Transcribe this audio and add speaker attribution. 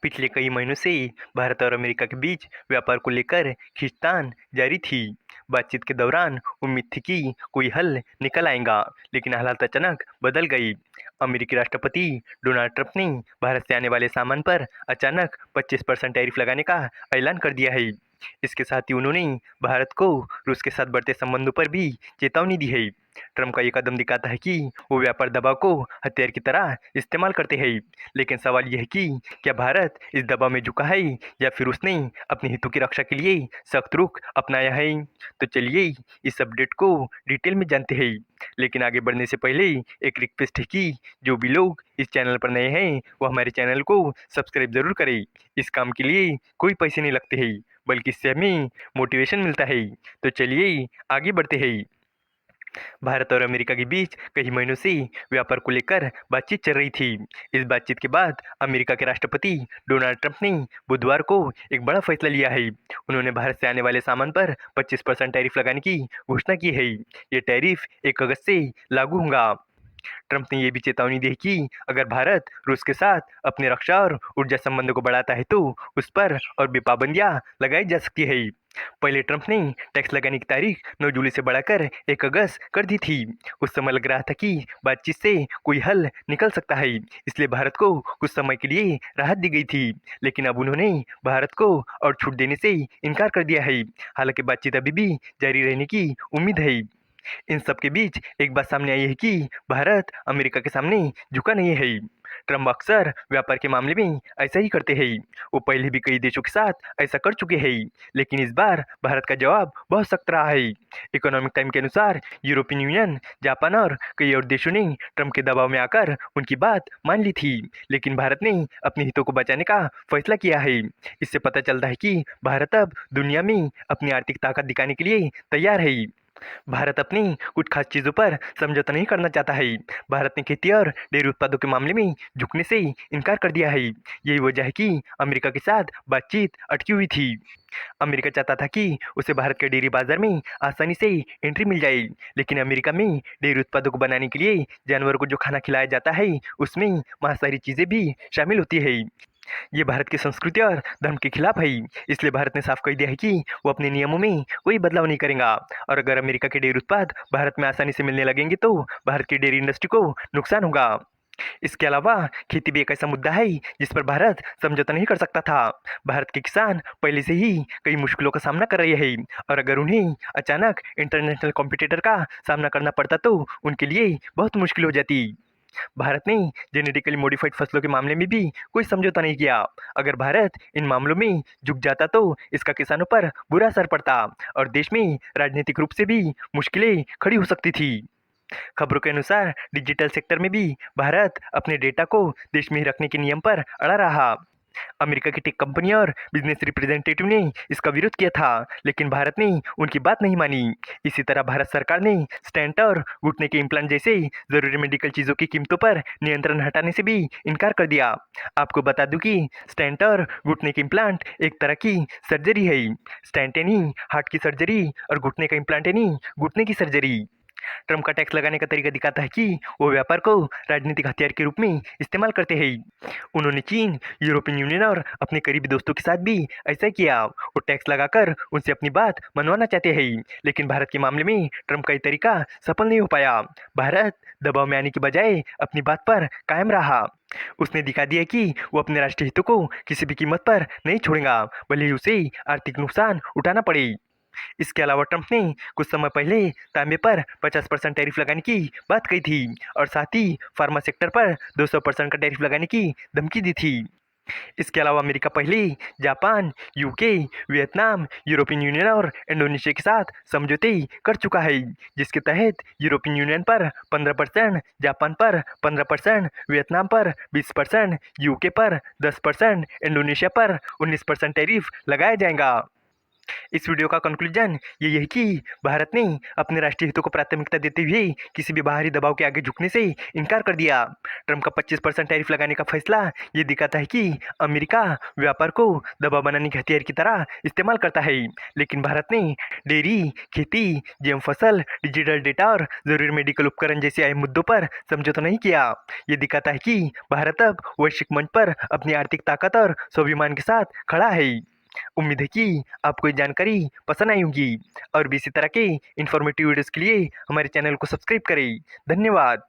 Speaker 1: पिछले कई महीनों से भारत और अमेरिका के बीच व्यापार को लेकर खींचतान जारी थी। बातचीत के दौरान उम्मीद थी कि कोई हल निकल आएगा, लेकिन हालात अचानक बदल गई। अमेरिकी राष्ट्रपति डोनाल्ड ट्रंप ने भारत से आने वाले सामान पर अचानक 25% टैरिफ लगाने का ऐलान कर दिया है। इसके साथ ही उन्होंने भारत को रूस के साथ बढ़ते संबंधों पर भी चेतावनी दी है। ट्रंप का ये कदम दिखाता है कि वो व्यापार दबाव को हथियार की तरह इस्तेमाल करते हैं। लेकिन सवाल यह है कि क्या भारत इस दबाव में झुका है या फिर उसने अपने हितों की रक्षा के लिए सख्त रुख अपनाया है। तो चलिए इस अपडेट को डिटेल में जानते हैं। लेकिन आगे बढ़ने से पहले एक रिक्वेस्ट है कि जो भी लोग इस चैनल पर नए हैं वो हमारे चैनल को सब्सक्राइब जरूर करें। इस काम के लिए कोई पैसे नहीं लगते हैं, बल्कि इससे हमें मोटिवेशन मिलता है। तो चलिए आगे बढ़ते हैं। भारत और अमेरिका के बीच कई महीनों से व्यापार को लेकर बातचीत चल रही थी। इस बातचीत के बाद अमेरिका के राष्ट्रपति डोनाल्ड ट्रंप ने बुधवार को एक बड़ा फैसला लिया है। उन्होंने भारत से आने वाले सामान पर 25% टैरिफ लगाने की घोषणा की है। ये टैरिफ 1 अगस्त से लागू होगा। ट्रंप ने यह भी चेतावनी दी कि अगर भारत रूस के साथ अपने रक्षा और ऊर्जा संबंधों को बढ़ाता है तो उस पर और भी पाबंदियां लगाई जा सकती है। पहले ट्रंप ने टैक्स लगाने की तारीख 9 जुलाई से बढ़ाकर 1 अगस्त कर दी थी। उस समय लग रहा था कि बातचीत से कोई हल निकल सकता है, इसलिए भारत को कुछ समय के लिए राहत दी गई थी। लेकिन अब उन्होंने भारत को और छूट देने से इनकार कर दिया है। हालांकि बातचीत अभी भी जारी रहने की उम्मीद है। इन सब के बीच एक बात सामने आई है कि भारत अमेरिका के सामने झुका नहीं है। ट्रंप अक्सर व्यापार के मामले में ऐसा ही करते हैं। वो पहले भी कई देशों के साथ ऐसा कर चुके हैं, लेकिन इस बार भारत का जवाब बहुत सख्त रहा है। इकोनॉमिक टाइम के अनुसार यूरोपियन यूनियन, जापान और कई और देशों ने ट्रंप के दबाव में आकर उनकी बात मान ली थी, लेकिन भारत ने अपने हितों को बचाने का फैसला किया है। इससे पता चलता है कि भारत अब दुनिया में अपनी आर्थिक ताकत दिखाने के लिए तैयार है। भारत अपनी कुछ खास चीज़ों पर समझौता नहीं करना चाहता है। भारत ने खेती और डेयरी उत्पादों के मामले में झुकने से इनकार कर दिया है। यही वजह है कि अमेरिका के साथ बातचीत अटकी हुई थी। अमेरिका चाहता था कि उसे भारत के डेयरी बाजार में आसानी से एंट्री मिल जाए, लेकिन अमेरिका में डेयरी उत्पादों को बनाने के लिए जानवरों को जो खाना खिलाया जाता है उसमें बहुत सारी चीज़ें भी शामिल होती है। ये भारत की संस्कृति और धर्म के खिलाफ है। इसलिए भारत ने साफ कह दिया है कि वो अपने नियमों में कोई बदलाव नहीं करेगा। और अगर अमेरिका के डेयरी उत्पाद भारत में आसानी से मिलने लगेंगे तो भारत की डेयरी इंडस्ट्री को नुकसान होगा। इसके अलावा खेती भी एक ऐसा मुद्दा है जिस पर भारत समझौता नहीं कर सकता था। भारत के किसान पहले से ही कई मुश्किलों का सामना कर रहे हैं, और अगर उन्हें अचानक इंटरनेशनल कॉम्पिटिटर का सामना करना पड़ता तो उनके लिए बहुत मुश्किल हो जाती। भारत ने जेनेटिकली मॉडिफाइड फसलों के मामले में भी कोई समझौता नहीं किया। अगर भारत इन मामलों में झुक जाता तो इसका किसानों पर बुरा असर पड़ता और देश में राजनीतिक रूप से भी मुश्किलें खड़ी हो सकती थी। खबरों के अनुसार डिजिटल सेक्टर में भी भारत अपने डेटा को देश में ही रखने के नियम पर अड़ा रहा। अमेरिका की टेक कंपनी और बिजनेस रिप्रेजेंटेटिव ने इसका विरोध किया था, लेकिन भारत ने उनकी बात नहीं मानी। इसी तरह भारत सरकार ने स्टेंट और घुटने के इम्प्लांट जैसे जरूरी मेडिकल चीजों की कीमतों पर नियंत्रण हटाने से भी इनकार कर दिया। आपको बता दूं कि स्टेंट और घुटने के इम्प्लांट एक तरह की सर्जरी है। स्टेंट यानी हार्ट की सर्जरी और घुटने का इम्प्लांट यानी घुटने की सर्जरी। ट्रंप का टैक्स लगाने का तरीका दिखाता है कि वो व्यापार को राजनीतिक हथियार के रूप में इस्तेमाल करते हैं। उन्होंने चीन, यूरोपियन यूनियन और अपने करीबी दोस्तों के साथ भी ऐसा किया। वो टैक्स लगाकर उनसे अपनी बात मनवाना चाहते हैं, लेकिन भारत के मामले में ट्रंप का ये तरीका सफल नहीं हो पाया। भारत दबाव में आने की बजाय अपनी बात पर कायम रहा। उसने दिखा दिया कि वो अपने राष्ट्रीय हितों को किसी भी कीमत पर नहीं छोड़ेगा, भले ही उसे आर्थिक नुकसान उठाना पड़े। इसके अलावा ट्रंप ने कुछ समय पहले तांबे पर 50% टैरिफ लगाने की बात कही थी और साथ ही फार्मा सेक्टर पर 200% का टैरिफ लगाने की धमकी दी थी। इसके अलावा अमेरिका पहले Japan, UK, Vietnam, European union और इंडोनेशिया के साथ समझौते कर चुका है, जिसके तहत यूरोपियन यूनियन पर 15%, जापान पर 15%, वियतनाम पर 20%, यूके पर 10%, इंडोनेशिया पर 19% टैरिफ लगाया जाएगा। इस वीडियो का कंक्लूजन ये है कि भारत ने अपने राष्ट्रीय हितों को प्राथमिकता देते हुए किसी भी बाहरी दबाव के आगे झुकने से इनकार कर दिया। ट्रंप का 25% टैरिफ लगाने का फैसला ये दिखाता है कि अमेरिका व्यापार को दबाव बनाने के हथियार की तरह इस्तेमाल करता है, लेकिन भारत ने डेयरी, खेती, जीएम फसल, डिजिटल डेटा और जरूरी मेडिकल उपकरण जैसे अहम मुद्दों पर समझौता नहीं किया। ये दिखाता है कि भारत अब वैश्विक मंच पर अपनी आर्थिक ताकत और स्वाभिमान के साथ खड़ा है। उम्मीद है कि आपको ये जानकारी पसंद आई होगी और भी इसी तरह के इन्फॉर्मेटिव वीडियोस के लिए हमारे चैनल को सब्सक्राइब करें। धन्यवाद।